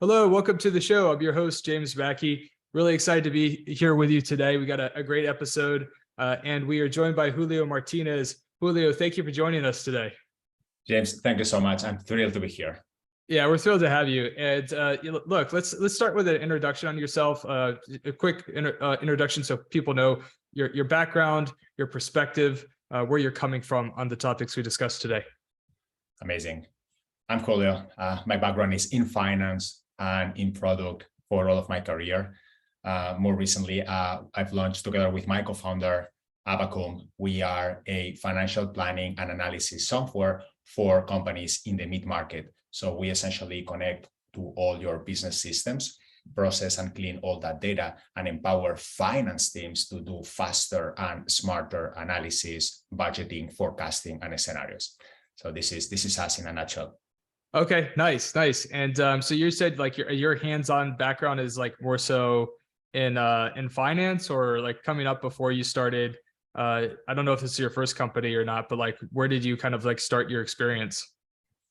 Hello, welcome to the show. I'm your host, James Mackey. Really excited to be here with you today. We got a great episode, and we are joined by Julio Martinez. Julio, thank you for joining us today. James, thank you so much. I'm thrilled to be here. Yeah, we're thrilled to have you. And look, let's start with an introduction on yourself. A quick introduction so people know your background, your perspective, where you're coming from on the topics we discussed today. Amazing. I'm Julio. My background is in finance and in product for all of my career. More recently, I've launched together with my co-founder, Abacum. We are a financial planning and analysis software for companies in the mid-market. So we essentially connect to all your business systems, process and clean all that data, and empower finance teams to do faster and smarter analysis, budgeting, forecasting, and scenarios. So this is us in a nutshell. Okay, nice. And so you said like your hands-on background is like more so in finance, or like coming up before you started. I don't know if this is your first company or not, but like where did you kind of like start your experience?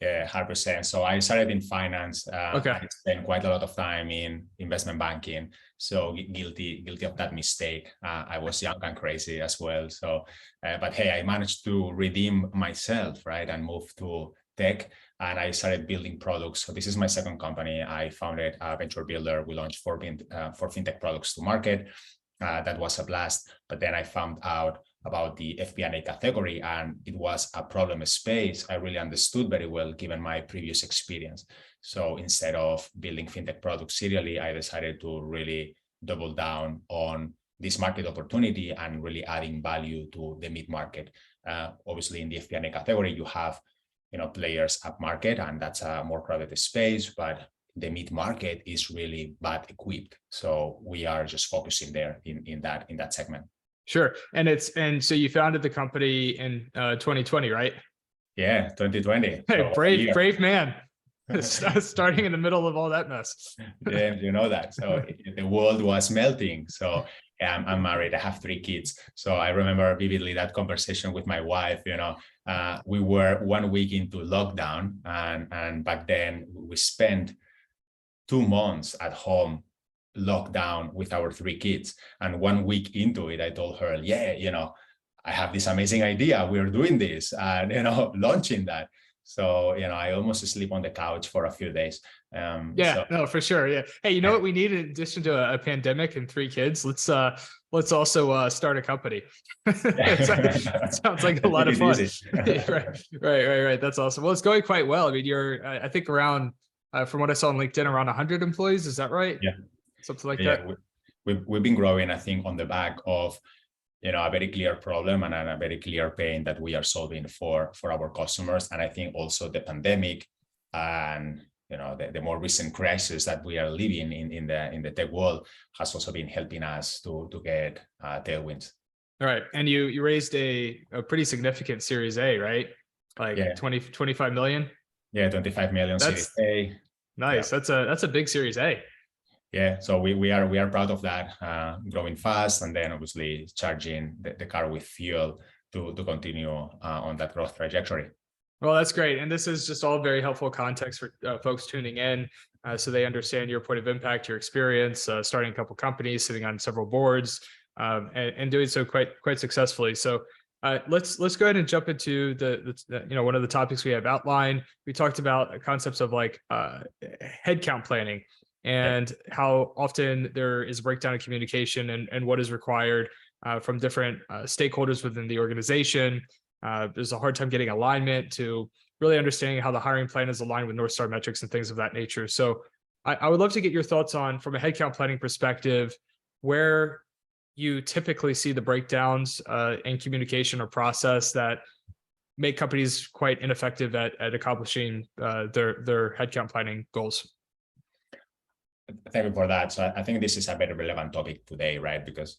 Yeah, 100%. So I started in finance. Okay. I spent quite a lot of time in investment banking. So guilty of that mistake. I was young and crazy as well. So, but hey, I managed to redeem myself, right, and move to tech. And I started building products. So this is my second company. I founded a venture builder. We launched four fintech products to market. That was a blast. But then I found out about the FP&A category, and it was a problem space I really understood very well given my previous experience. So instead of building fintech products serially, I decided to really double down on this market opportunity and really adding value to the mid-market. Obviously, in the FP&A category, you have players up market, and that's a more crowded space, but the mid-market is really bad equipped. So we are just focusing there in that segment. Sure. And so you founded the company in 2020, right? Yeah, 2020. Hey, so brave man. Starting in the middle of all that mess. Yeah, you know that. So the world was melting. So I'm married. I have 3 kids. So I remember vividly that conversation with my wife. We were 1 week into lockdown, and back then we spent 2 months at home locked down with our 3 kids. And 1 week into it, I told her, yeah, I have this amazing idea. We're doing this and, launching that. So, I almost sleep on the couch for a few days. No, for sure. Yeah. Hey, you know what we need in addition to a pandemic and 3 kids? Let's also start a company. That sounds like a lot of fun. Right. That's awesome. Well, it's going quite well. I mean, you're, I think around, from what I saw on LinkedIn, around 100 employees. Is that right? Yeah. Something like that. We've been growing, I think, on the back of a very clear problem and a very clear pain that we are solving for our customers. And I think also the pandemic and the more recent crisis that we are living in the tech world has also been helping us to get tailwinds. All right, and you raised a pretty significant Series A, right? Like 25 million. Yeah, 25 million Series A. Nice. Yeah. That's a big Series A. Yeah, so we are proud of that, growing fast, and then obviously charging the car with fuel to continue on that growth trajectory. Well, that's great. And this is just all very helpful context for folks tuning in, so they understand your point of impact, your experience, starting a couple companies, sitting on several boards, and doing so quite successfully. So let's go ahead and jump into the one of the topics we have outlined. We talked about concepts of like headcount planning, and how often there is a breakdown in communication and what is required from different stakeholders within the organization. There's a hard time getting alignment to really understanding how the hiring plan is aligned with North Star metrics and things of that nature. So I would love to get your thoughts on, from a headcount planning perspective, where you typically see the breakdowns in communication or process that make companies quite ineffective at accomplishing their headcount planning goals. Thank you for that. So I think this is a very relevant topic today, right? Because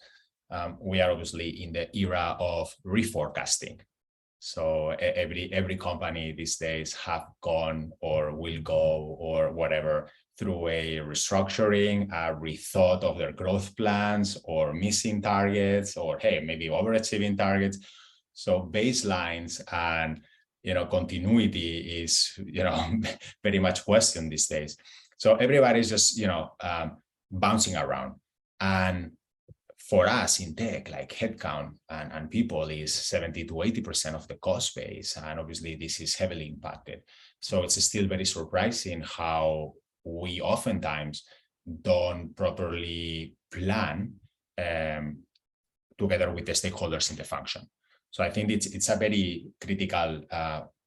we are obviously in the era of reforecasting. So every company these days have gone or will go or whatever through a restructuring, a rethought of their growth plans, or missing targets, or hey, maybe overachieving targets. So baselines and continuity is very much questioned these days. So everybody's just, bouncing around. And for us in tech, like headcount and people is 70 to 80% of the cost base. And obviously this is heavily impacted. So it's still very surprising how we oftentimes don't properly plan together with the stakeholders in the function. So I think it's a very critical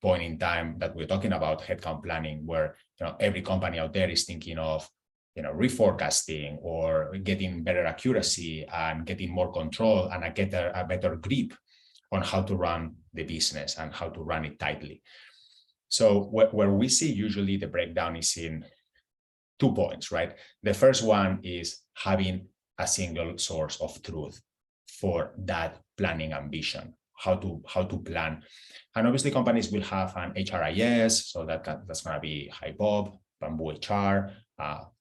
point in time that we're talking about headcount planning, where every company out there is thinking of reforecasting or getting better accuracy and getting more control and a better grip on how to run the business and how to run it tightly. So where we see usually the breakdown is in 2 points, right? The first one is having a single source of truth for that planning ambition, how to plan. And obviously companies will have an HRIS, so that's going to be HiBob, Bamboo HR,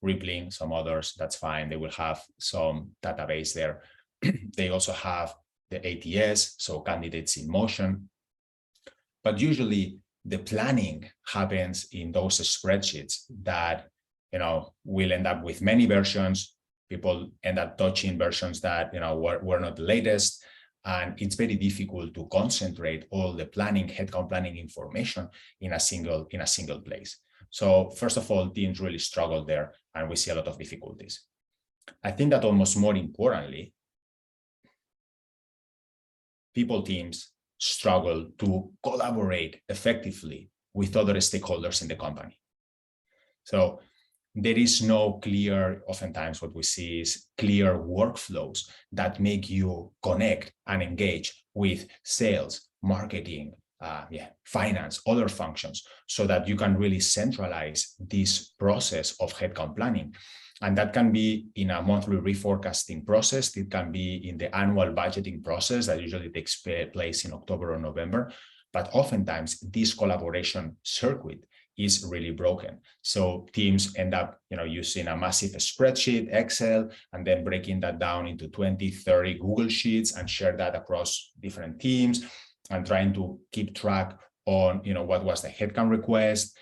Rippling, some others, that's fine. They will have some database there. They also have the ATS, so candidates in motion. But usually the planning happens in those spreadsheets that, will end up with many versions. People end up touching versions that, were not the latest. And it's very difficult to concentrate all the headcount planning information in a single place. So first of all, teams really struggle there, and we see a lot of difficulties. I think that almost more importantly, people teams struggle to collaborate effectively with other stakeholders in the company. So there is no clear, oftentimes what we see is clear workflows that make you connect and engage with sales, marketing, finance, other functions, so that you can really centralize this process of headcount planning. And that can be in a monthly reforecasting process. It can be in the annual budgeting process that usually takes place in October or November. But oftentimes this collaboration circuit is really broken. So teams end up, using a massive spreadsheet, Excel, and then breaking that down into 20, 30 Google Sheets and share that across different teams, and trying to keep track on, what was the headcount request,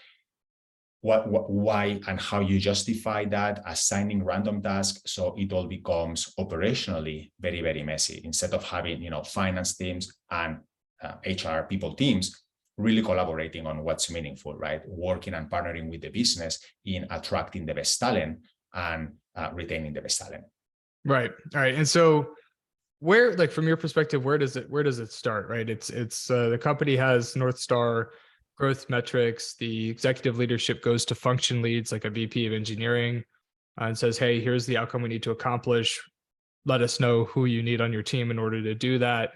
why and how you justify that, assigning random tasks. So it all becomes operationally very, very messy, instead of having, finance teams and HR people teams really collaborating on what's meaningful, right? Working and partnering with the business in attracting the best talent and retaining the best talent. Right. All right. And so where, like, from your perspective, where does it start, right? It's the company has North Star growth metrics. The executive leadership goes to function leads, like a VP of engineering, and says, hey, here's the outcome we need to accomplish. Let us know who you need on your team in order to do that.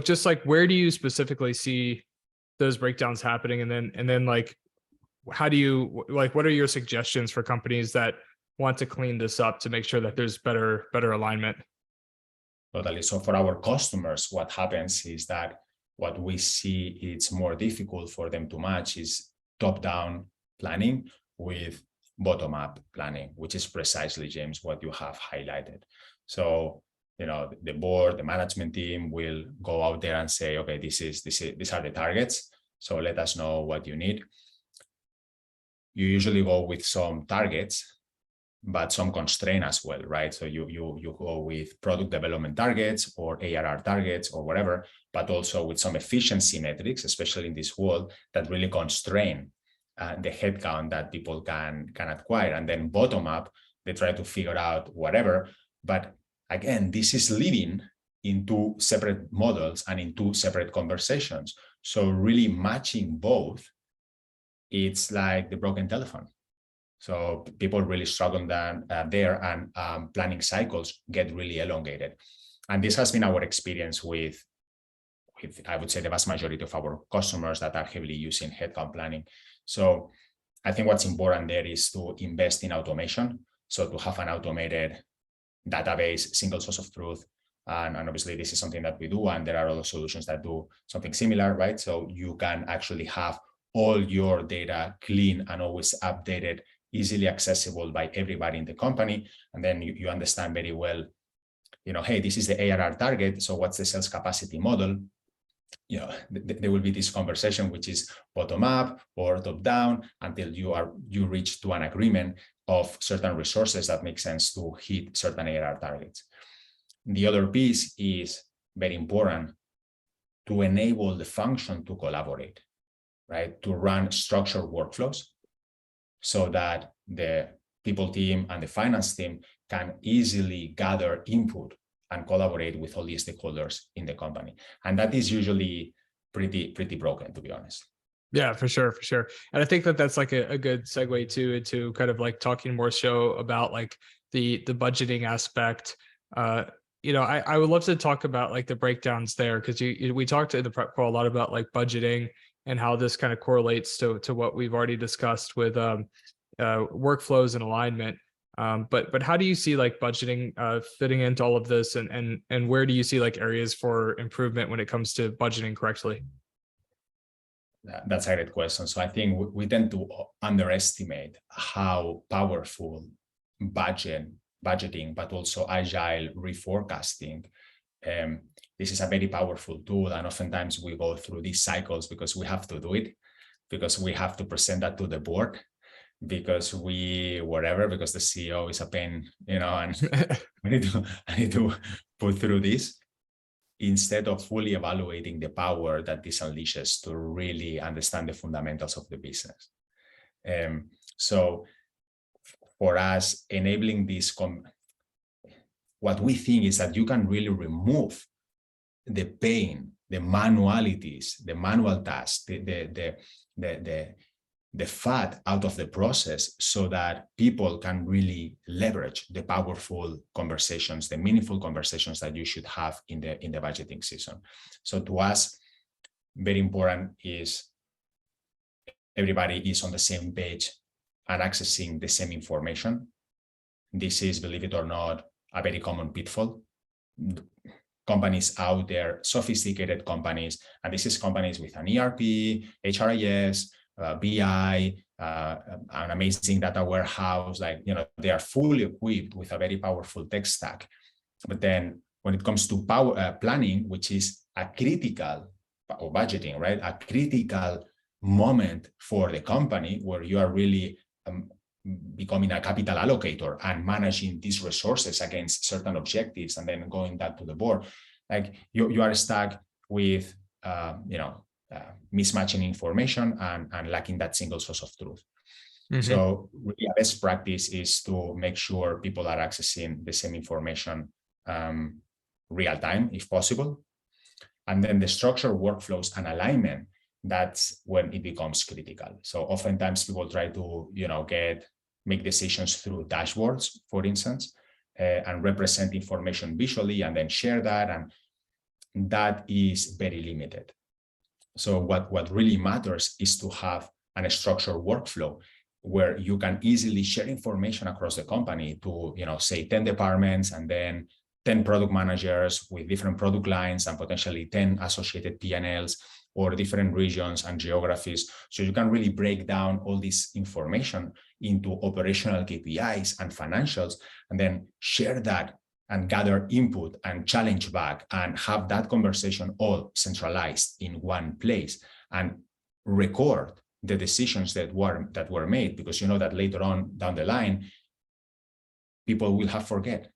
Just like, where do you specifically see those breakdowns happening? And then like, how do you, like, what are your suggestions for companies that want to clean this up to make sure that there's better alignment? Totally. So for our customers, what happens is that what we see it's more difficult for them to match is top-down planning with bottom-up planning, which is precisely, James, what you have highlighted. So, the board, the management team will go out there and say, okay, these are the targets. So let us know what you need. You usually go with some targets, but some constraint as well, right? So you go with product development targets or ARR targets or whatever, but also with some efficiency metrics, especially in this world, that really constrain the headcount that people can acquire. And then bottom up, they try to figure out whatever. But again, this is living in 2 separate models and in 2 separate conversations. So really matching both, it's like the broken telephone. So people really struggle there, and planning cycles get really elongated. And this has been our experience with, I would say, the vast majority of our customers that are heavily using headcount planning. So I think what's important there is to invest in automation. So to have an automated database, single source of truth. And obviously this is something that we do, and there are other solutions that do something similar, right? So you can actually have all your data clean and always updated, easily accessible by everybody in the company. And then you understand very well, hey, this is the ARR target. So what's the sales capacity model? there will be this conversation which is bottom up or top down until you reach to an agreement of certain resources that make sense to hit certain ARR targets. The other piece is very important, to enable the function to collaborate, right? To run structured workflows so that the people team and the finance team can easily gather input and collaborate with all the stakeholders in the company. And that is usually pretty broken, to be honest. Yeah, for sure. And I think that that's like a good segue into kind of like talking more so about like the budgeting aspect. I would love to talk about like the breakdowns there, because we talked in the prep call a lot about like budgeting and how this kind of correlates to what we've already discussed with workflows and alignment. But how do you see like budgeting fitting into all of this, and where do you see like areas for improvement when it comes to budgeting correctly? That's a great question. So I think we tend to underestimate how powerful budgeting, but also agile reforecasting. This is a very powerful tool, and oftentimes we go through these cycles because we have to do it, because we have to present that to the board, because the CEO is a pain, and I need to put through this, instead of fully evaluating the power that this unleashes to really understand the fundamentals of the business. So for us, enabling this, what we think is that you can really remove the pain, the manualities, the manual tasks, the fat out of the process, so that people can really leverage the powerful conversations, the meaningful conversations that you should have in the budgeting season. So to us, very important is everybody is on the same page and accessing the same information. This is, believe it or not, a very common pitfall. Companies out there, sophisticated companies, and this is companies with an ERP, HRIS, BI, an amazing data warehouse, they are fully equipped with a very powerful tech stack. But then when it comes to planning, which is a critical, or budgeting, right? A critical moment for the company, where you are really becoming a capital allocator and managing these resources against certain objectives, and then going back to the board, you are stuck with mismatching information and lacking that single source of truth. Mm-hmm. So really a best practice is to make sure people are accessing the same information real time, if possible. And then the structured workflows and alignment, that's when it becomes critical. So oftentimes people try to make decisions through dashboards, for instance, and represent information visually and then share that, and that is very limited. So what really matters is to have a structured workflow where you can easily share information across the company to, say 10 departments, and then 10 product managers with different product lines, and potentially 10 associated P&Ls, or different regions and geographies. So you can really break down all this information into operational KPIs and financials, and then share that and gather input and challenge back, and have that conversation all centralized in one place, and record the decisions that were made, because that later on down the line, people will have forget.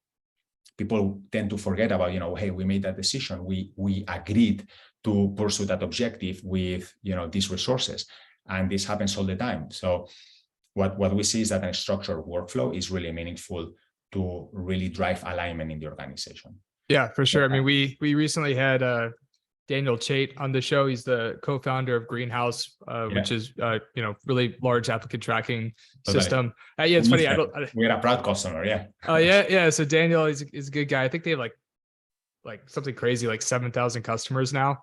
People tend to forget about, hey, we made that decision. We agreed to pursue that objective with, these resources. And this happens all the time. So what we see is that a structured workflow is really meaningful to really drive alignment in the organization. Yeah, for sure. I mean, we recently had Daniel Chait on the show. He's the co-founder of Greenhouse, which is really large applicant tracking system. Yeah, it's funny. We're a proud customer. Yeah. Yeah. So Daniel is a good guy. I think they have like something crazy, like 7,000 customers now,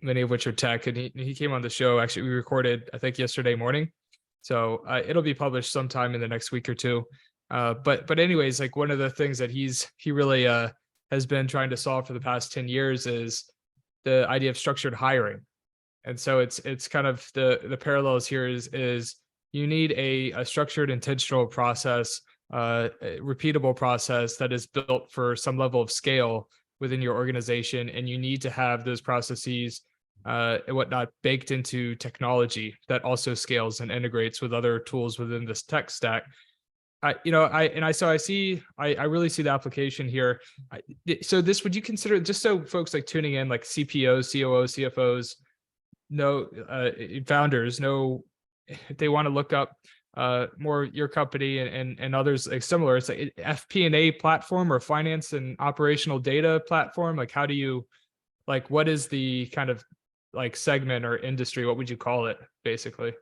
many of which are tech. And he came on the show. Actually, we recorded, I think, yesterday morning. So it'll be published sometime in the next week or two. But anyways, like one of the things that he really has been trying to solve for the past 10 years is the idea of structured hiring. And so it's kind of the parallels here is you need a structured, intentional process, a repeatable process that is built for some level of scale, within your organization, and you need to have those processes and whatnot baked into technology that also scales and integrates with other tools within this tech stack. I really see the application here. So this, would you consider, just so folks like tuning in, like CPOs, COOs, CFOs, founders know, if they want to look up more your company and others like similar, it's like FP&A platform or finance and operational data platform. Like, how do you, like, what is the kind of like segment or industry? What would you call it basically?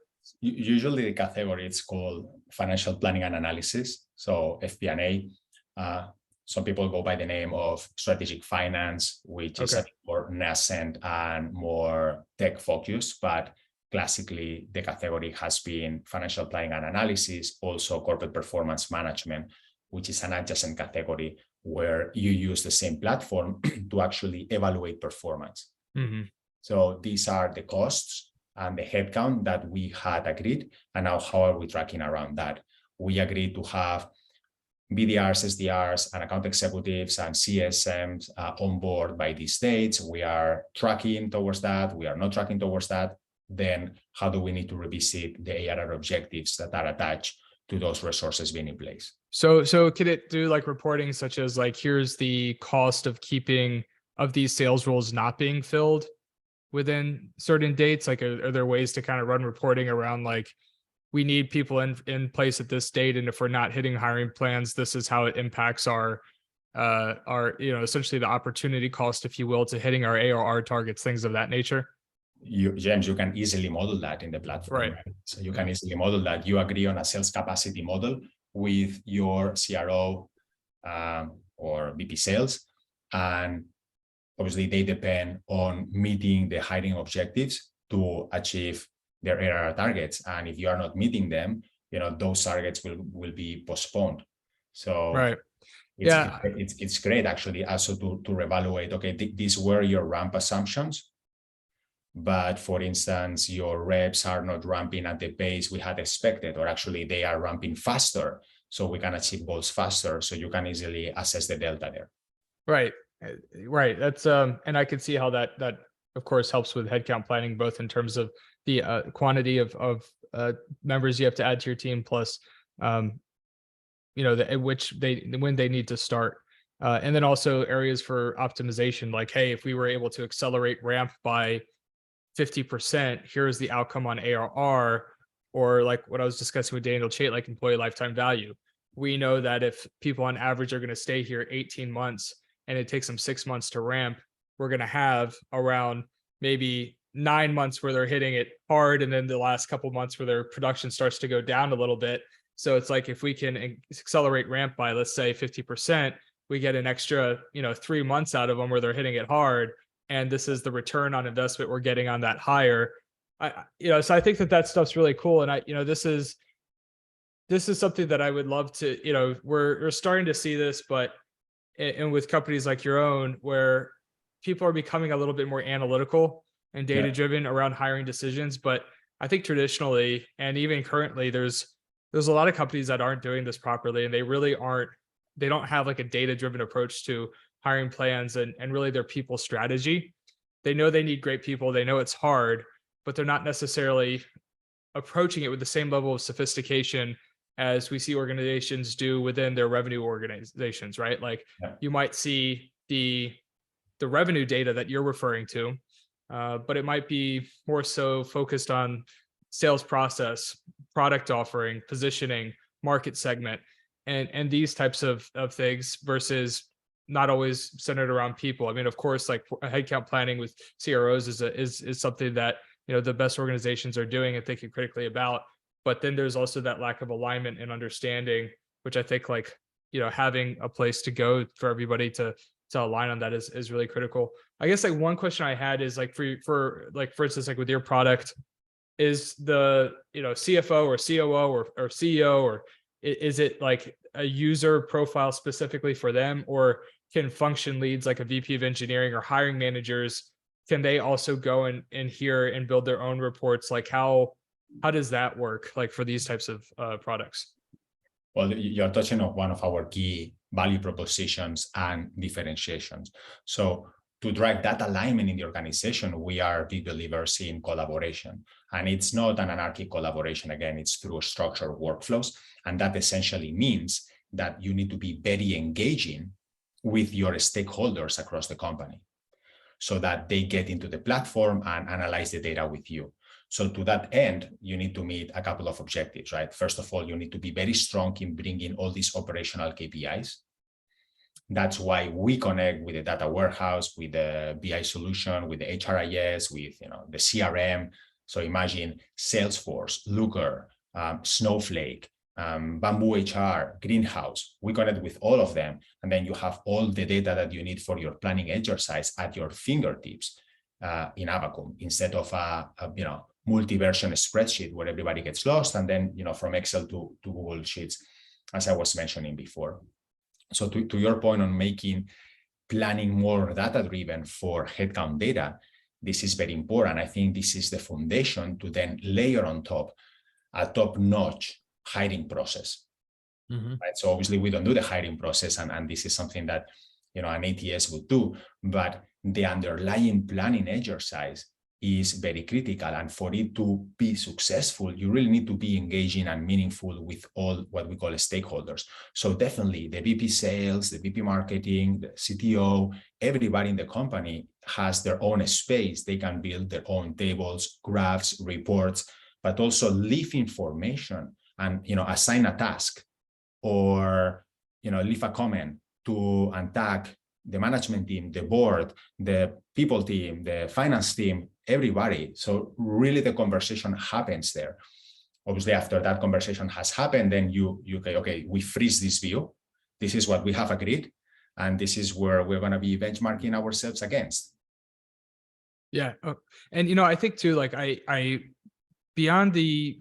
Usually the category it's called financial planning and analysis, so FP&A. Some people go by the name of strategic finance, which is more nascent and more tech focused, but classically the category has been financial planning and analysis, also corporate performance management, which is an adjacent category where you use the same platform to actually evaluate performance. Mm-hmm. So these are the costs and the headcount that we had agreed. And now how are we tracking around that? We agreed to have BDRs, SDRs, and account executives and CSMs on board by these dates. We are tracking towards that. We are not tracking towards that. Then how do we need to revisit the ARR objectives that are attached to those resources being in place? So could it do like reporting such as like, here's the cost of keeping of these sales roles not being filled within certain dates? Like, are there ways to kind of run reporting around like, we need people in place at this date, and if we're not hitting hiring plans, this is how it impacts our essentially the opportunity cost, if you will, to hitting our ARR targets, things of that nature? James, you can easily model that in the platform. Right. So you can easily model that. You agree on a sales capacity model with your CRO or VP sales, and obviously they depend on meeting the hiring objectives to achieve their ARR targets. And if you are not meeting them, those targets will be postponed. So right. It's great actually also to reevaluate, okay, these were your ramp assumptions, but for instance, your reps are not ramping at the pace we had expected, or actually they are ramping faster, so we can achieve goals faster. So you can easily assess the delta there. Right. That's and I can see how that of course helps with headcount planning, both in terms of the quantity of members you have to add to your team, plus when they need to start, and then also areas for optimization, like, hey, if we were able to accelerate ramp by 50%, here's the outcome on ARR, or like what I was discussing with Daniel Chait, like employee lifetime value. We know that if people on average are going to stay here 18 months and it takes them 6 months to ramp, we're going to have around maybe 9 months where they're hitting it hard, and then the last couple months where their production starts to go down a little bit. So it's like, if we can accelerate ramp by, let's say 50%, we get an extra 3 months out of them where they're hitting it hard, and this is the return on investment we're getting on that hire. So I think that stuff's really cool, and this is something that I would love to, we're starting to see this, but and with companies like your own, where people are becoming a little bit more analytical and data driven around hiring decisions. But I think traditionally, and even currently, there's a lot of companies that aren't doing this properly, and they don't have like a data driven approach to hiring plans and really their people strategy. They know they need great people. They know it's hard, but they're not necessarily approaching it with the same level of sophistication as we see organizations do within their revenue organizations, right? Like you might see the revenue data that you're referring to, but it might be more so focused on sales process, product offering, positioning, market segment, and these types of things, versus not always centered around people. I mean, of course, like headcount planning with CROs is something that the best organizations are doing and thinking critically about. But then there's also that lack of alignment and understanding, which I think having a place to go for everybody to align on that is really critical. I guess like one question I had is like for instance, like with your product, is the CFO or COO or CEO, or is it like a user profile specifically for them, or can function leads like a VP of engineering or hiring managers, can they also go in here and build their own reports? Like how does that work, like for these types of products? Well, you're touching on one of our key value propositions and differentiations. So to drive that alignment in the organization, we are big believers in collaboration. And it's not an anarchic collaboration. Again, it's through structured workflows. And that essentially means that you need to be very engaging with your stakeholders across the company so that they get into the platform and analyze the data with you. So to that end, you need to meet a couple of objectives, right? First of all, you need to be very strong in bringing all these operational KPIs. That's why we connect with the data warehouse, with the BI solution, with the HRIS, with the CRM. So imagine Salesforce, Looker, Snowflake, Bamboo HR, Greenhouse. We connect with all of them, and then you have all the data that you need for your planning exercise at your fingertips in Abacum, instead of a multi-version spreadsheet where everybody gets lost, and then from Excel to Google Sheets, as I was mentioning before. So to your point on making planning more data-driven for headcount data, this is very important. I think this is the foundation to then layer on top a top-notch hiring process. Right? So obviously we don't do the hiring process, and this is something that an ATS would do, but the underlying planning exercise is very critical. And for it to be successful, you really need to be engaging and meaningful with all what we call stakeholders. So definitely the VP sales, the VP marketing, the CTO, everybody in the company has their own space. They can build their own tables, graphs, reports, but also leave information and assign a task or leave a comment to and tag the management team, the board, the people team, the finance team, everybody. So really the conversation happens there. Obviously, after that conversation has happened, then you okay, we freeze this view. This is what we have agreed. And this is where we're going to be benchmarking ourselves against. Yeah. And, I think too, like I beyond the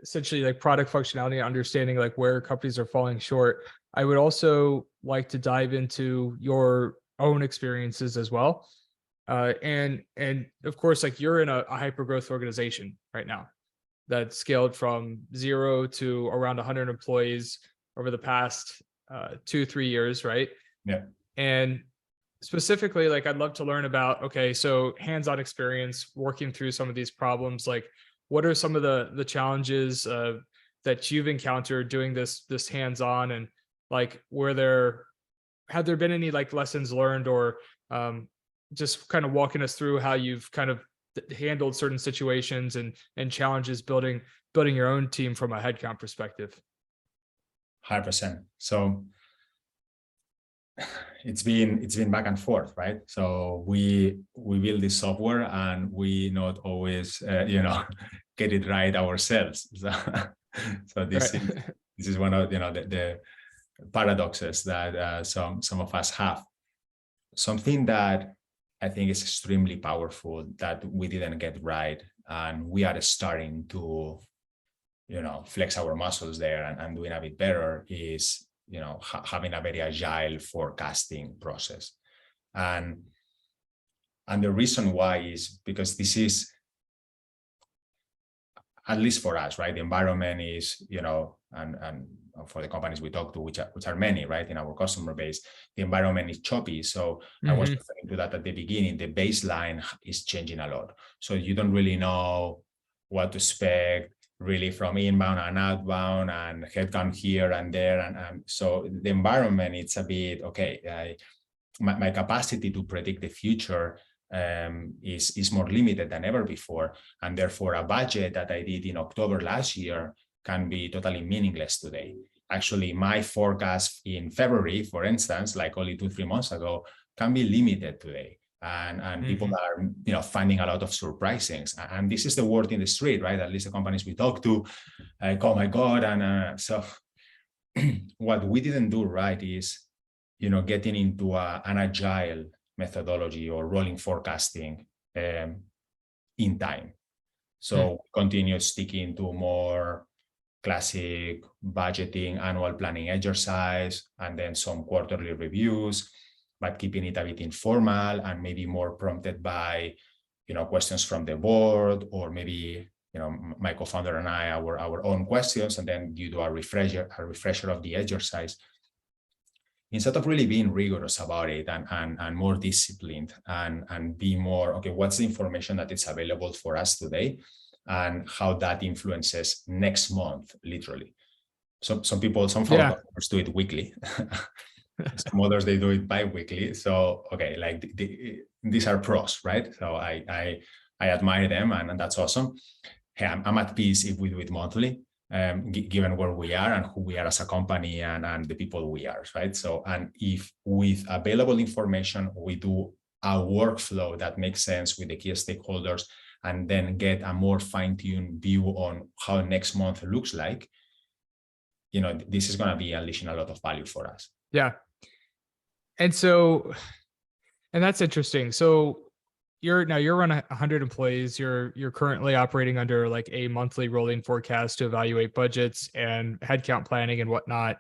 essentially like product functionality and understanding like where companies are falling short, I would also like to dive into your own experiences as well. And of course, like you're in a hyper growth organization right now that scaled from 0 to around 100 employees over the past 2-3 years, right? Yeah. And specifically, like I'd love to learn about, okay, so hands-on experience working through some of these problems. Like what are some of the challenges that you've encountered doing this hands-on, and like have there been any like lessons learned, or just kind of walking us through how you've kind of handled certain situations and challenges building your own team from a headcount perspective? 100%. So it's been back and forth, right? So we build this software and we not always get it right ourselves. So this Right. is one of the paradoxes that some of us have. Something that I think is extremely powerful that we didn't get right, and we are starting to flex our muscles there and doing a bit better, is having a very agile forecasting process. And the reason why is because this is, at least for us, right? The environment is, and for the companies we talk to, which are many, right, in our customer base, the environment is choppy. So I was referring to that at the beginning. The baseline is changing a lot. So you don't really know what to expect really from inbound and outbound and headcount here and there. And so the environment, it's a bit, okay, my capacity to predict the future is more limited than ever before. And therefore, a budget that I did in October last year can be totally meaningless today. Actually, my forecast in February, for instance, like only 2-3 months ago, can be limited today. And people are finding a lot of surprisings. And this is the word in the street, right? At least the companies we talk to, like, oh my God. And so what we didn't do right is, getting into an agile methodology or rolling forecasting in time. So continue sticking to more classic budgeting, annual planning exercise, and then some quarterly reviews, but keeping it a bit informal and maybe more prompted by, questions from the board, or maybe my co-founder and I, our own questions, and then you do a refresher of the exercise. Instead of really being rigorous about it and more disciplined and be more, okay, what's the information that is available for us today and how that influences next month, literally. So some customers do it weekly. Some others, they do it bi-weekly. So, okay, like these are pros, right? So I admire them, and that's awesome. Hey, I'm at peace if we do it monthly, given where we are and who we are as a company and the people we are, right? So, and if with available information, we do a workflow that makes sense with the key stakeholders, and then get a more fine-tuned view on how next month looks like, this is going to be unleashing a lot of value for us. Yeah. And that's interesting. So you're running 100 employees. You're currently operating under like a monthly rolling forecast to evaluate budgets and headcount planning and whatnot.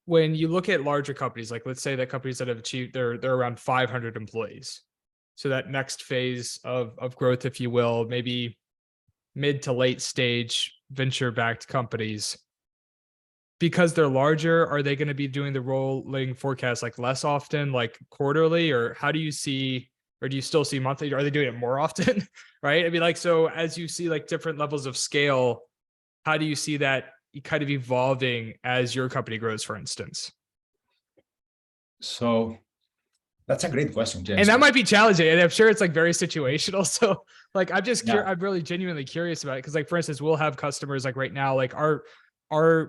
When you look at larger companies, like let's say that companies that have achieved, they're around 500 employees. So that next phase of growth, if you will, maybe mid to late stage venture-backed companies, because they're larger, are they going to be doing the rolling forecast like less often, like quarterly, or how do you see, or do you still see monthly? Are they doing it more often? Right? I mean, like, so as you see like different levels of scale, how do you see that kind of evolving as your company grows, for instance? So that's a great question, James. And that might be challenging, and I'm sure it's like very situational. So like, I'm just I'm really genuinely curious about it. Cause like, for instance, we'll have customers like right now, like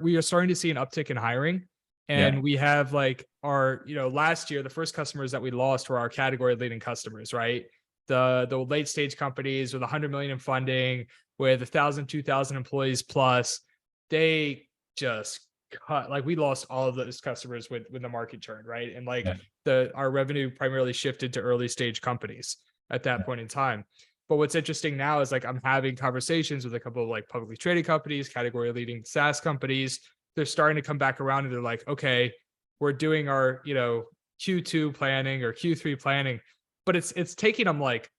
we are starting to see an uptick in hiring, and we have like our, last year, the first customers that we lost were our category leading customers, right? The late stage companies with 100 million in funding, with 1,000, 2,000 employees plus, they just cut, like we lost all of those customers when the market turned, right? And like our revenue primarily shifted to early stage companies at that point in time. But what's interesting now is like, I'm having conversations with a couple of like publicly traded companies, category leading SaaS companies. They're starting to come back around and they're like, okay, we're doing our, Q2 planning or Q3 planning, but it's taking them like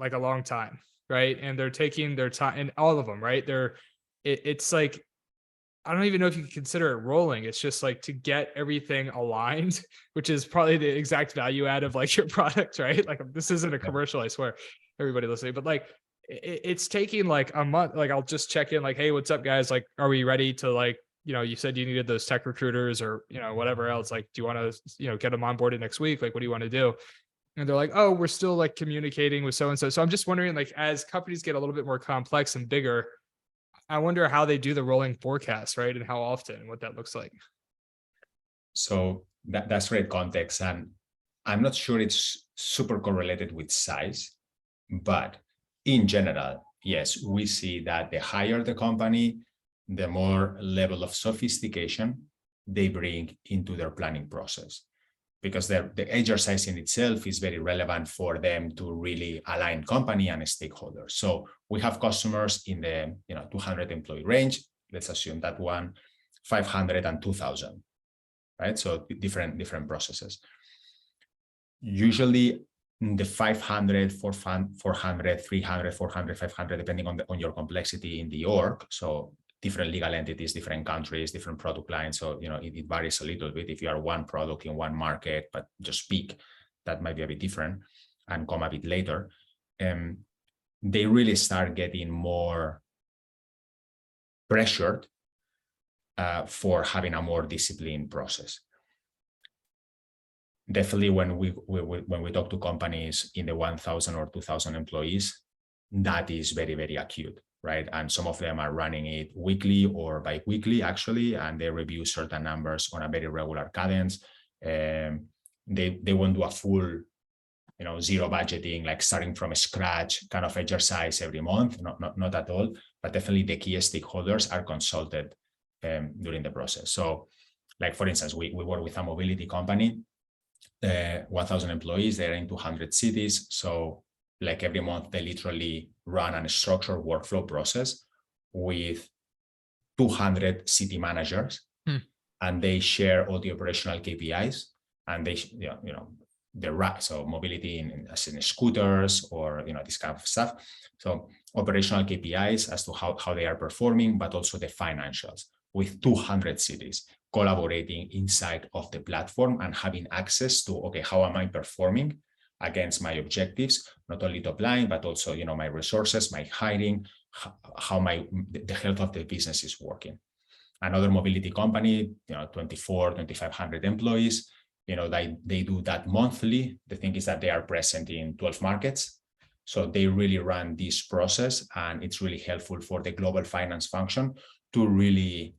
a long time. Right. And they're taking their time, and all of them, right? It's like, I don't even know if you can consider it rolling. It's just like to get everything aligned, which is probably the exact value add of like your product, right? Like, this isn't a commercial, I swear, everybody listening, but like, it's taking like a month. Like, I'll just check in like, hey, what's up guys? Like, are we ready to like, you said you needed those tech recruiters or, whatever else, like, do you want to, get them onboarded next week? Like, what do you want to do? And they're like, oh, we're still like communicating with so-and-so. So I'm just wondering, like, as companies get a little bit more complex and bigger, I wonder how they do the rolling forecast, right? And how often, and what that looks like. So that's great context. And I'm not sure it's super correlated with size, but in general, yes, we see that the higher the company, the more level of sophistication they bring into their planning process, because the exercise in itself is very relevant for them to really align company and stakeholders. So we have customers in the 200 employee range. Let's assume that one, 500 and 2,000, right? So different processes. Usually the 500, 400, 300, 400, 500, depending on your complexity in the org. So different legal entities, different countries, different product lines. So, it varies a little bit. If you are one product in one market, but just big, that might be a bit different and come a bit later. They really start getting more pressured for having a more disciplined process. Definitely when we talk to companies in the 1,000 or 2,000 employees, that is very, very acute. Right. And some of them are running it weekly or bi-weekly, actually, and they review certain numbers on a very regular cadence. They won't do a full, zero budgeting, like starting from scratch kind of exercise every month. Not at all, but definitely the key stakeholders are consulted during the process. So, like, for instance, we work with a mobility company, 1,000 employees, they're in 200 cities. So like every month, they literally run a structured workflow process with 200 city managers, and they share all the operational KPIs, and they, so mobility as in scooters or this kind of stuff. So operational KPIs as to how they are performing, but also the financials with 200 cities collaborating inside of the platform and having access to, okay, how am I performing against my objectives, not only top line, but also, my resources, my hiring, how the health of the business is working. Another mobility company, 2,500 employees, they do that monthly. The thing is that they are present in 12 markets. So they really run this process, and it's really helpful for the global finance function to really,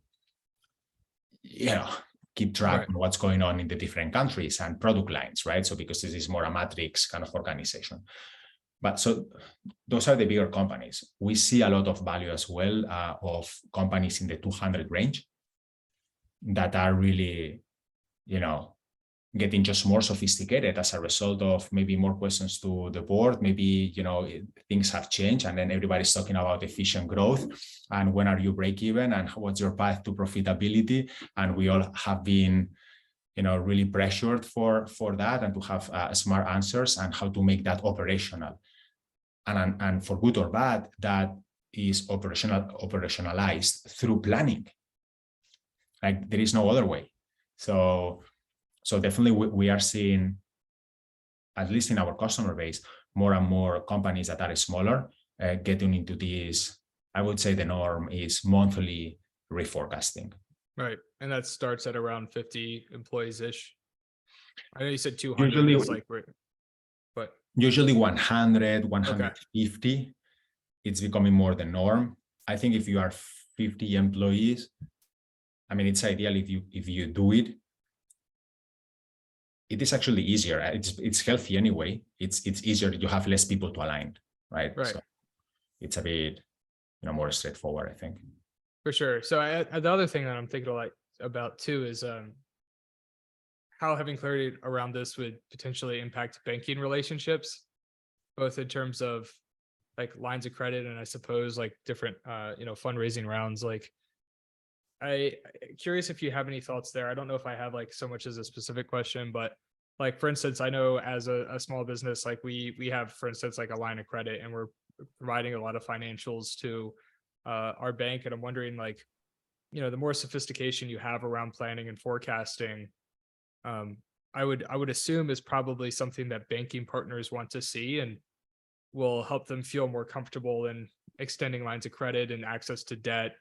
keep track on what's going on in the different countries and product lines, right? So because this is more a matrix kind of organization. But so those are the bigger companies. We see a lot of value as well of companies in the 200 range that are really, getting just more sophisticated as a result of maybe more questions to the board. Maybe, things have changed, and then everybody's talking about efficient growth and when are you break even and what's your path to profitability. And we all have been, really pressured for that and to have smart answers and how to make that operational. And for good or bad, that is operationalized through planning. Like there is no other way. So definitely we are seeing, at least in our customer base, more and more companies that are smaller getting into this. I would say the norm is monthly reforecasting. Right. And that starts at around 50 employees-ish. I know you said 200. Usually, but usually 100, 150, okay. It's becoming more the norm. I think if you are 50 employees, I mean, it's ideal if you do it. It is actually easier. It's healthy anyway. It's easier. You have less people to align, right? So it's a bit, more straightforward, I think. For sure. So the other thing that I'm thinking about too is how having clarity around this would potentially impact banking relationships, both in terms of like lines of credit and I suppose like different fundraising rounds. Like I'm curious if you have any thoughts there. I don't know if I have like so much as a specific question, but like, for instance, I know as a small business, like we have, for instance, like a line of credit and we're providing a lot of financials to our bank. And I'm wondering like, the more sophistication you have around planning and forecasting, I would assume is probably something that banking partners want to see and will help them feel more comfortable in extending lines of credit and access to debt,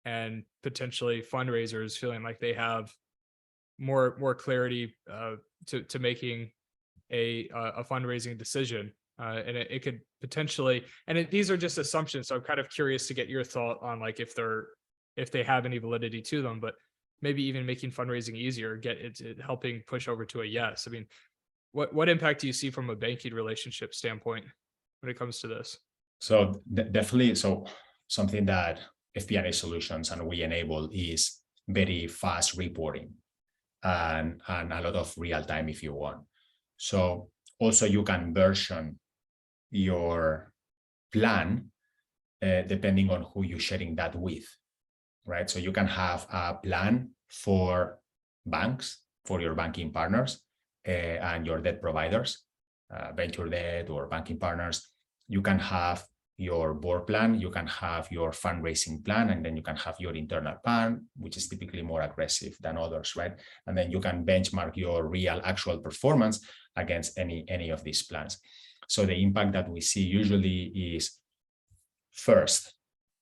and potentially fundraisers feeling like they have more clarity to making a fundraising decision. And it could potentially, and these are just assumptions. So I'm kind of curious to get your thought on like if they have any validity to them, but maybe even making fundraising easier, get it helping push over to a yes. I mean, what impact do you see from a banking relationship standpoint when it comes to this? So definitely, so something that FP&A solutions and we enable is very fast reporting and a lot of real time if you want. So also you can version your plan depending on who you're sharing that with, right? So you can have a plan for banks, for your banking partners and your debt providers, venture debt or banking partners. You can have your board plan, you can have your fundraising plan, and then you can have your internal plan, which is typically more aggressive than others, right? And then you can benchmark your real actual performance against any of these plans. So the impact that we see usually is, first,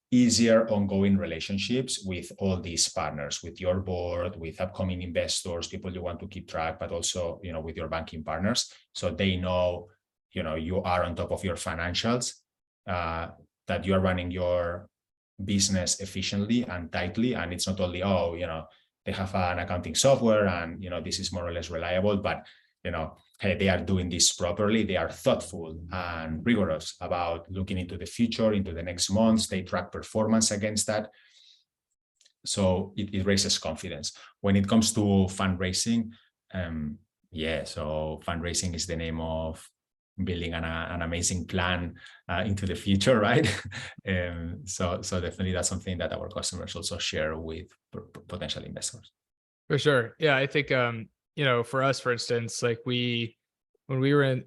easier ongoing relationships with all these partners, with your board, with upcoming investors, people you want to keep track, but also, with your banking partners. So they know, you are on top of your financials, that you're running your business efficiently and tightly. And it's not only, they have an accounting software and, this is more or less reliable, but, hey, they are doing this properly. They are thoughtful and rigorous about looking into the future, into the next months. They track performance against that. So it raises confidence. When it comes to fundraising, so fundraising is the name of building an amazing plan into the future, right? So definitely that's something that our customers also share with potential investors. For sure. Yeah, I think, for us, for instance, like we when we were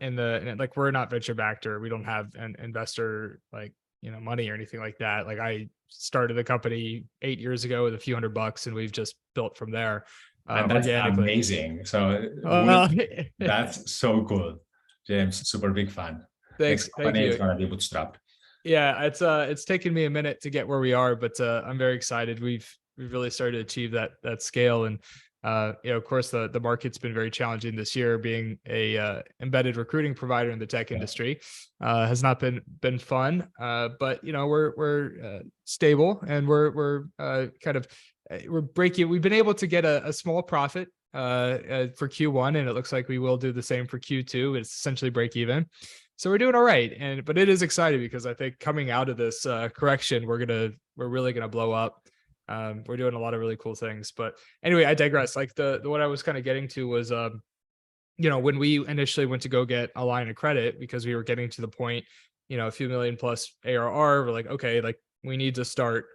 like, we're not venture backed, or we don't have an investor, like, money or anything like that. Like, I started the company 8 years ago with a few $100, and we've just built from there, And that's organically. amazing. So that's so cool. James, super big fan. Thanks. Next Thank company is you. gonna be bootstrapped. Yeah, it's taken me a minute to get where we are, but I'm very excited. We've really started to achieve that scale, and of course, the market's been very challenging this year. Being a embedded recruiting provider in the tech industry has not been fun, but we're stable, and we're kind of we're breaking. We've been able to get a small profit for Q1, and it looks like we will do the same for Q2. It's essentially break even. So we're doing all right. But it is exciting because I think coming out of this correction, we're really gonna blow up. We're doing a lot of really cool things. But anyway, I digress. Like, the what I was kind of getting to was when we initially went to go get a line of credit, because we were getting to the point, a few million plus ARR, we're like, okay, like, we need to start,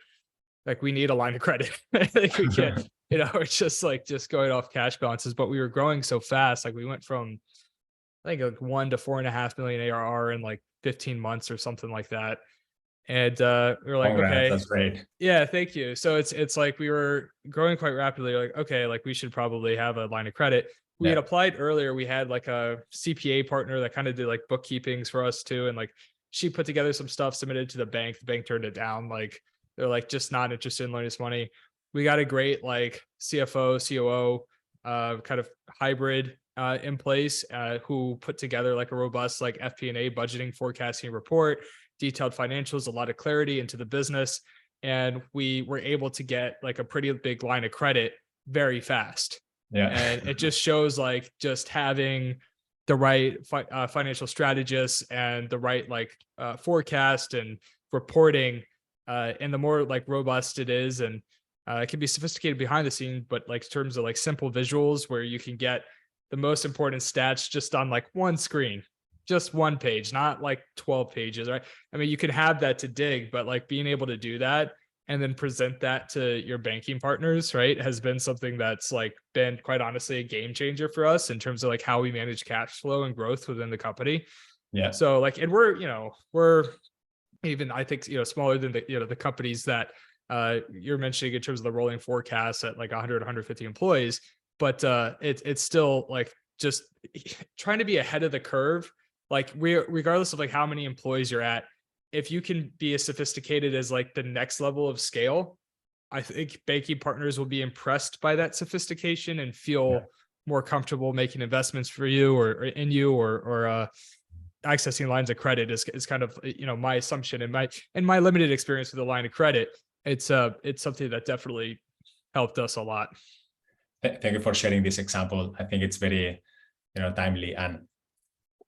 like, we need a line of credit. Like, we can't, it's just going off cash balances. But we were growing so fast. Like, we went from, I think, like 1 to 4.5 million ARR in like 15 months or something like that. And we were like, Congrats, okay, that's great. yeah, thank you. So it's like we were growing quite rapidly. Like, okay, like, we should probably have a line of credit. We had applied earlier. We had like a CPA partner that kind of did like bookkeepings for us too. And like, she put together some stuff, submitted to the bank. The bank turned it down. Like, they're like, just not interested in loaning us money. We got a great like CFO, COO, kind of hybrid in place, who put together like a robust like FP&A budgeting, forecasting report, detailed financials, a lot of clarity into the business. And we were able to get like a pretty big line of credit very fast. Yeah. And it just shows like just having the right financial strategists and the right like forecast and reporting, and the more like robust it is, and it can be sophisticated behind the scene, but like in terms of like simple visuals where you can get the most important stats just on like one screen, just one page, not like 12 pages, right? I mean, you can have that to dig, but like being able to do that and then present that to your banking partners, right, has been something that's like been, quite honestly, a game changer for us in terms of like how we manage cash flow and growth within the company. Yeah. So like, and we're even, I think, smaller than the companies that you're mentioning in terms of the rolling forecast at like 100, 150 employees. But it's still like just trying to be ahead of the curve. Like, regardless of like how many employees you're at, if you can be as sophisticated as like the next level of scale, I think banking partners will be impressed by that sophistication and feel more comfortable making investments for you or in you, or accessing lines of credit is kind of, my assumption and my limited experience with the line of credit. It's something that definitely helped us a lot. Thank you for sharing this example. I think it's very, timely. And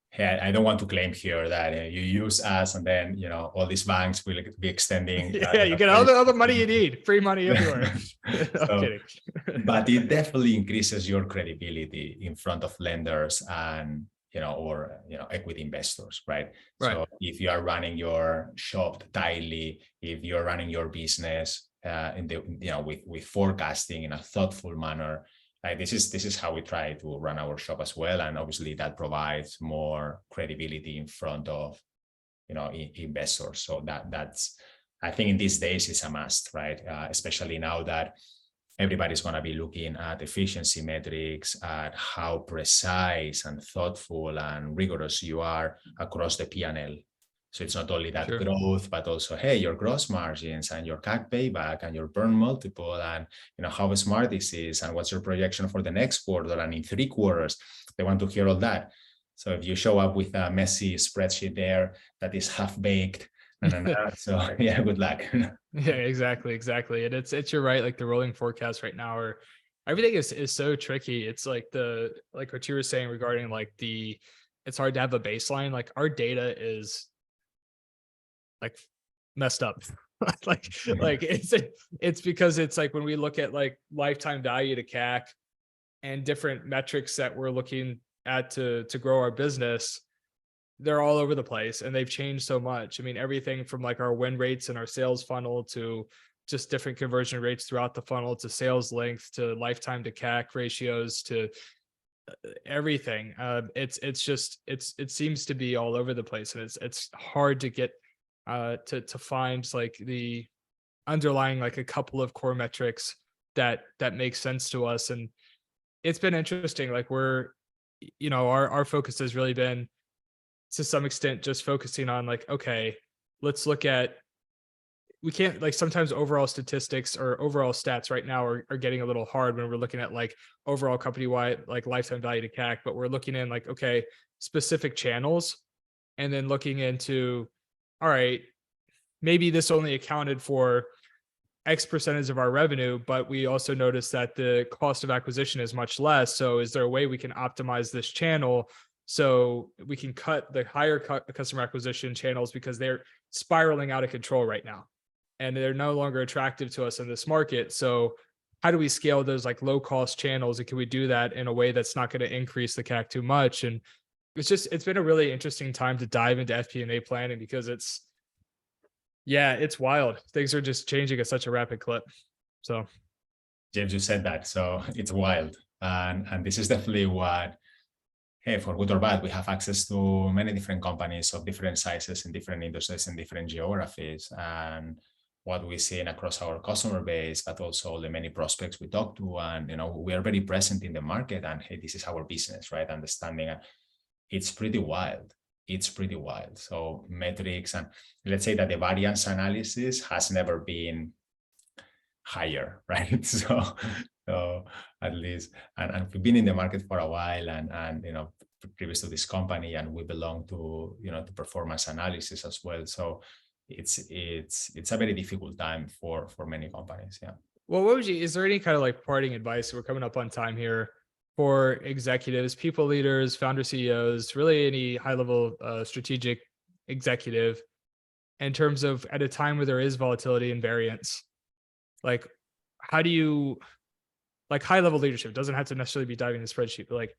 hey, I don't want to claim here that you use us and then, all these banks will be extending. Yeah, you get all the money you need, free money everywhere. No, So, kidding. But it definitely increases your credibility in front of lenders and, or, equity investors, right? So if you are running your shop tightly, if you're running your business with forecasting in a thoughtful manner, like this is how we try to run our shop as well. And obviously that provides more credibility in front of, investors. So that's, I think in these days is a must, right? Especially now that everybody's going to be looking at efficiency metrics, at how precise and thoughtful and rigorous you are across the P&L. So it's not only that growth, but also, hey, your gross margins and your CAC payback and your burn multiple, and how smart this is, and what's your projection for the next quarter and in 3 quarters. They want to hear all that. So if you show up with a messy spreadsheet there that is half baked, so yeah, good luck. Yeah, exactly. And it's you're right. Like the rolling forecast right now, or everything is so tricky. It's like like what you were saying regarding like it's hard to have a baseline. Like our data is like messed up. like it's because it's like when we look at like lifetime value to CAC and different metrics that we're looking at to grow our business, they're all over the place and they've changed so much. I mean, everything from like our win rates and our sales funnel to just different conversion rates throughout the funnel to sales length to lifetime to CAC ratios to everything. It seems to be all over the place, and it's hard to get to find like the underlying like a couple of core metrics that make sense to us. And it's been interesting. Like our focus has really been to some extent just focusing on like, okay, let's look at, we can't like, sometimes overall statistics or overall stats right now are getting a little hard when we're looking at like overall company wide like lifetime value to CAC, but we're looking in like, okay, specific channels, and then looking into, all right, maybe this only accounted for X percentage of our revenue, but we also noticed that the cost of acquisition is much less. So is there a way we can optimize this channel so we can cut the higher customer acquisition channels because they're spiraling out of control right now and they're no longer attractive to us in this market? So how do we scale those like low cost channels, and can we do that in a way that's not going to increase the CAC too much? And it's been a really interesting time to dive into FP&A planning because it's wild. Things are just changing at such a rapid clip. So James, you said that, so it's wild, and this is definitely what, hey, for good or bad, we have access to many different companies of different sizes in different industries and different geographies, and what we see across our customer base, but also the many prospects we talk to, and we are very present in the market, and hey, this is our business, right? Understanding it's pretty wild. It's pretty wild. So metrics, and let's say that the variance analysis has never been higher, right? So at least, and we've been in the market for a while, and previous to this company, and we belong to to performance analysis as well. So it's a very difficult time for many companies. Yeah. well, is there any kind of like parting advice? We're coming up on time here, for executives, people leaders, founder CEOs, really any high level strategic executive, in terms of at a time where there is volatility and variance, like how do you, like high level leadership doesn't have to necessarily be diving in the spreadsheet, but like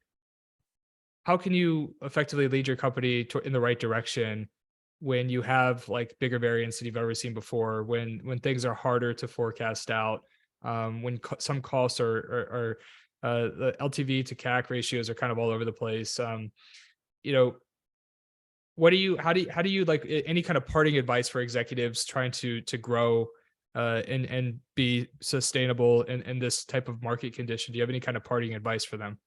how can you effectively lead your company in the right direction when you have like bigger variance than you've ever seen before, when things are harder to forecast out, when some costs are the LTV to CAC ratios are kind of all over the place. What do you, how do you like any kind of parting advice for executives trying to grow and be sustainable in this type of market condition? Do you have any kind of parting advice for them?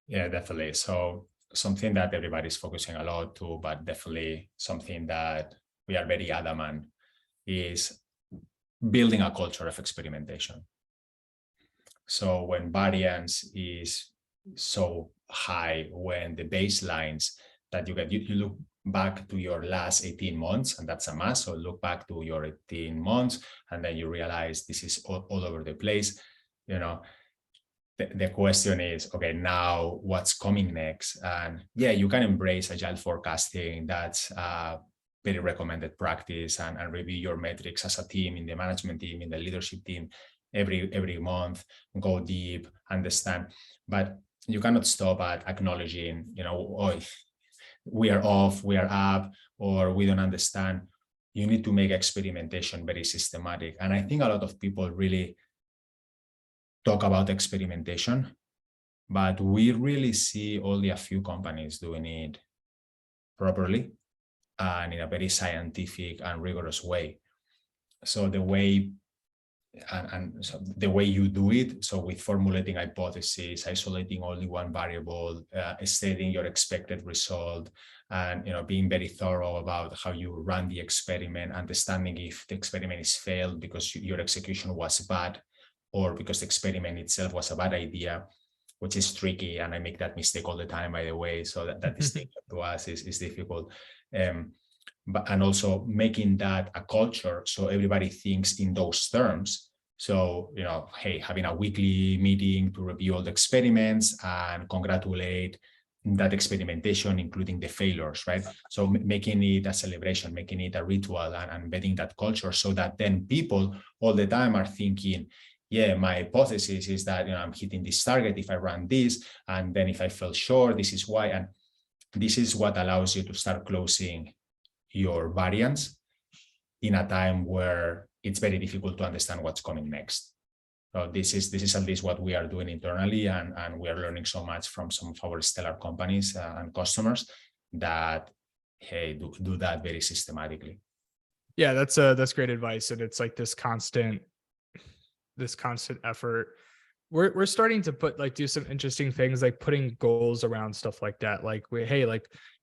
Yeah, definitely. So something that everybody's focusing a lot to, but definitely something that we are very adamant, is building a culture of experimentation. So when variance is so high, when the baselines that you get, you look back to your last 18 months, and that's a must. So look back to your 18 months, and then you realize this is all over the place. The question is, okay, now what's coming next? And yeah, you can embrace agile forecasting. That's a very recommended practice, and review your metrics as a team, in the management team, in the leadership team, every month, go deep, understand. But you cannot stop at acknowledging, oh, we are off, we are up, or we don't understand. You need to make experimentation very systematic. And I think a lot of people really talk about experimentation, but we really see only a few companies doing it properly and in a very scientific and rigorous way. So the way so the way you do it, so with formulating hypotheses, isolating only one variable, stating your expected result, and being very thorough about how you run the experiment, understanding if the experiment is failed because your execution was bad, or because the experiment itself was a bad idea, which is tricky. And I make that mistake all the time, by the way. So that distinction to us is difficult. And also making that a culture, so everybody thinks in those terms. So, hey, having a weekly meeting to review all the experiments and congratulate that experimentation, including the failures, right? So making it a celebration, making it a ritual, and embedding that culture, so that then people all the time are thinking, yeah, my hypothesis is that I'm hitting this target if I run this, and then if I fell short, this is why. And this is what allows you to start closing your variance in a time where it's very difficult to understand what's coming next. So this is at least what we are doing internally, and we are learning so much from some of our stellar companies and customers that, hey, do that very systematically. Yeah, that's great advice. And it's like this constant effort. We're starting to do some interesting things, like putting goals around stuff like that. Like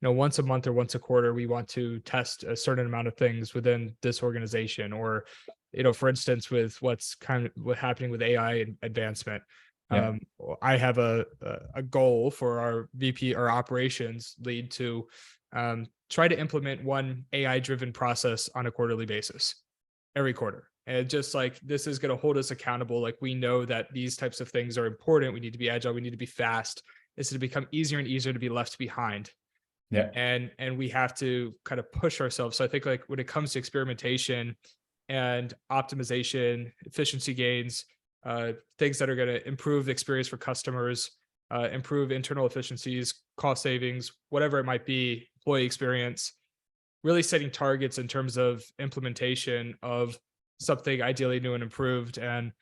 once a month or once a quarter, we want to test a certain amount of things within this organization, or, for instance, with what's happening with AI advancement. Yeah. I have a goal for our VP or operations lead to try to implement one AI driven process on a quarterly basis, every quarter. And just like, this is going to hold us accountable. Like, we know that these types of things are important. We need to be agile. We need to be fast. It's going to become easier and easier to be left behind. Yeah. And we have to kind of push ourselves. So I think, like, when it comes to experimentation and optimization, efficiency gains, things that are going to improve the experience for customers, improve internal efficiencies, cost savings, whatever it might be, employee experience, really setting targets in terms of implementation of something ideally new and improved. And,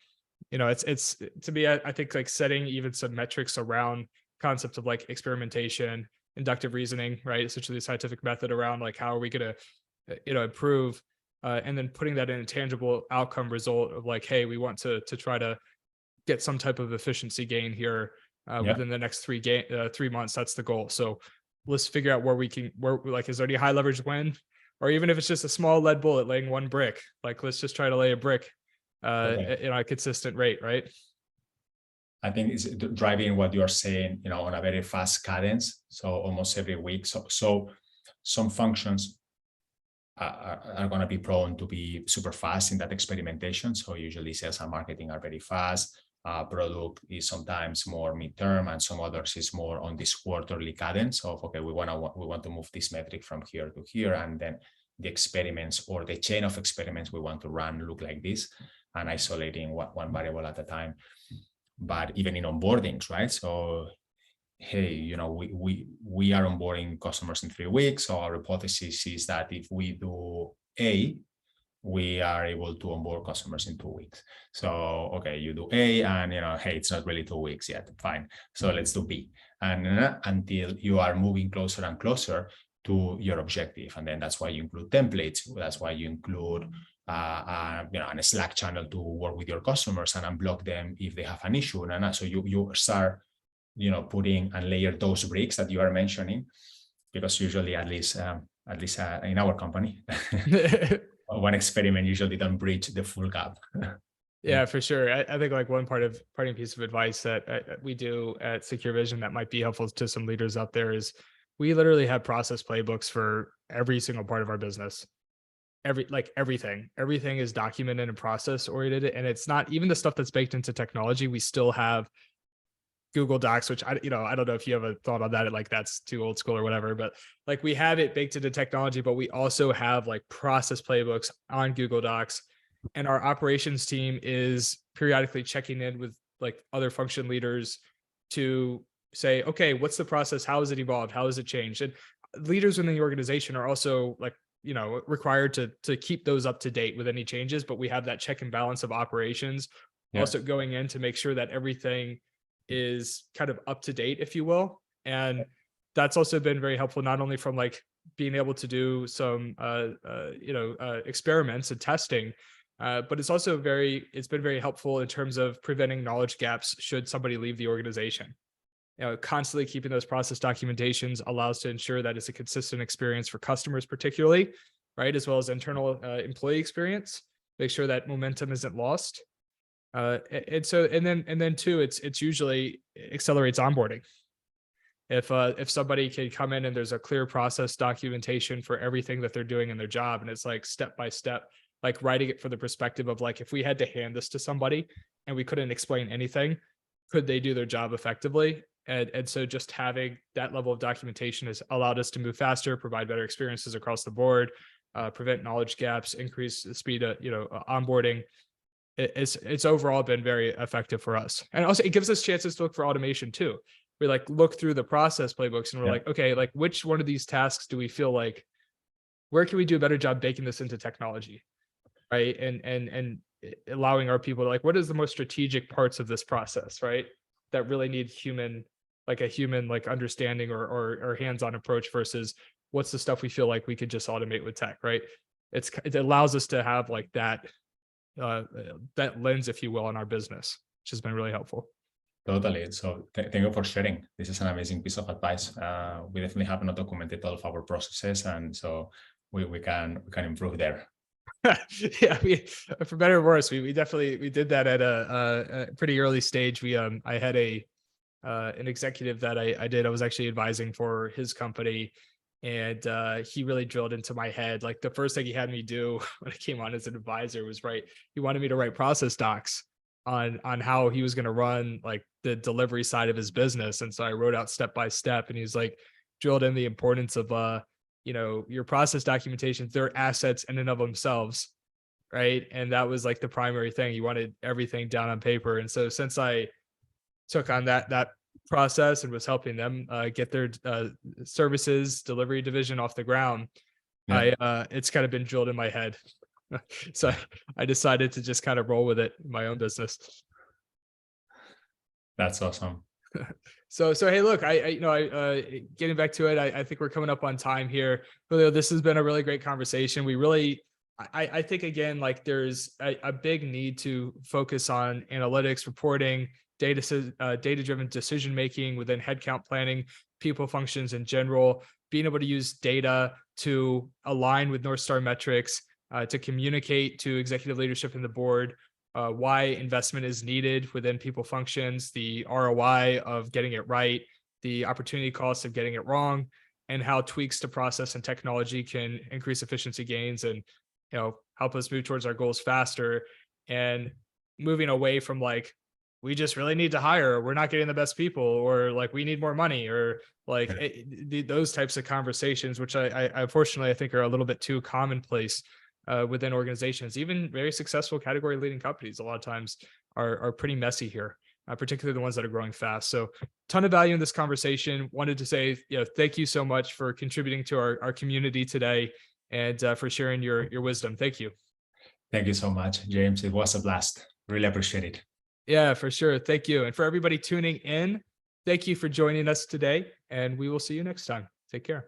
it's to me, I think, like, setting even some metrics around concepts of like experimentation, inductive reasoning, right? Essentially the scientific method around like, how are we going to, improve, and then putting that in a tangible outcome result of like, hey, we want to try to get some type of efficiency gain here within the next 3 months. That's the goal. So let's figure out where is there any high leverage win, or even if it's just a small lead bullet laying one brick, like, let's just try to lay a brick in a consistent rate, right? I think it's driving what you're saying, on a very fast cadence. So almost every week. So some functions are going to be prone to be super fast in that experimentation. So usually sales and marketing are very fast. Product is sometimes more midterm, and some others is more on this quarterly cadence of, okay, we want to move this metric from here to here, and then the experiments or the chain of experiments we want to run look like this, and isolating one variable at a time. But even in onboardings, right? So, hey, we are onboarding customers in 3 weeks. So our hypothesis is that if we do A, we are able to onboard customers in 2 weeks. So, okay, you do A, and hey, it's not really 2 weeks yet. Fine. So let's do B, and until you are moving closer and closer to your objective. And then that's why you include templates. That's why you include a Slack channel to work with your customers and unblock them if they have an issue. And so you start, putting and layer those bricks that you are mentioning, because usually, at least in our company, one experiment usually don't bridge the full gap. Yeah, for sure. I think, like, one parting piece of advice that we do at SecureVision that might be helpful to some leaders out there is, we literally have process playbooks for every single part of our business. Everything is documented and process oriented. And it's not even the stuff that's baked into technology. We still have Google Docs, which I don't know if you have a thought on that, like, that's too old school or whatever, but like, we have it baked into technology, but we also have like process playbooks on Google Docs. And our operations team is periodically checking in with like other function leaders to say, okay, what's the process? How has it evolved? How has it changed? And leaders within the organization are also like, required to keep those up to date with any changes, but we have that check and balance of operations also going in to make sure that everything is kind of up to date, if you will. And that's also been very helpful, not only from like being able to do some, experiments and testing, but it's been very helpful in terms of preventing knowledge gaps should somebody leave the organization. Constantly keeping those process documentations allows to ensure that it's a consistent experience for customers, particularly, right, as well as internal employee experience. Make sure that momentum isn't lost. And then too, it's usually accelerates onboarding. If somebody can come in and there's a clear process documentation for everything that they're doing in their job, and it's like step by step, like writing it for the perspective of like, if we had to hand this to somebody and we couldn't explain anything, could they do their job effectively? And so just having that level of documentation has allowed us to move faster, provide better experiences across the board, prevent knowledge gaps, increase the speed of onboarding. It's overall been very effective for us. And also it gives us chances to look for automation too. We like look through the process playbooks and we're like, okay, like which one of these tasks do we feel like, where can we do a better job baking this into technology? Right. And allowing our people to like, what is the most strategic parts of this process, right? That really need a human like understanding or hands-on approach versus what's the stuff we feel like we could just automate with tech, right? It allows us to have like that lens, if you will, in our business, which has been really helpful. Totally. So thank you for sharing. This is an amazing piece of advice. We definitely have not documented all of our processes, and so we can improve there. Yeah, for better or worse, we definitely did that at a pretty early stage. I had an executive that I was actually advising for his company, and he really drilled into my head. Like the first thing he had me do when I came on as an advisor was he wanted me to write process docs on how he was going to run like the delivery side of his business. And so I wrote out step by step, and he's like drilled in the importance of your process documentation, they're assets in and of themselves, right? And that was like the primary thing. He wanted everything down on paper. And so since I took on that process and was helping them get their services delivery division off the ground, it's kind of been drilled in my head. So I decided to just kind of roll with it in my own business. That's awesome. So hey, look, getting back to it, I think we're coming up on time here. Julio, this has been a really great conversation. I think again, like there's a big need to focus on analytics, reporting, data-driven decision-making within headcount planning, people functions in general, being able to use data to align with North Star metrics, to communicate to executive leadership and the board why investment is needed within people functions, the ROI of getting it right, the opportunity cost of getting it wrong, and how tweaks to process and technology can increase efficiency gains and help us move towards our goals faster, and moving away from like, we just really need to hire, we're not getting the best people, or like we need more money, or like those types of conversations, which I unfortunately I think are a little bit too commonplace within organizations. Even very successful category leading companies a lot of times are pretty messy here, particularly the ones that are growing fast. So ton of value in this conversation. Wanted to say thank you so much for contributing to our community today, and for sharing your wisdom. Thank you. Thank you so much, James. It was a blast. Really appreciate it. Yeah, for sure. Thank you. And for everybody tuning in, thank you for joining us today, and we will see you next time. Take care.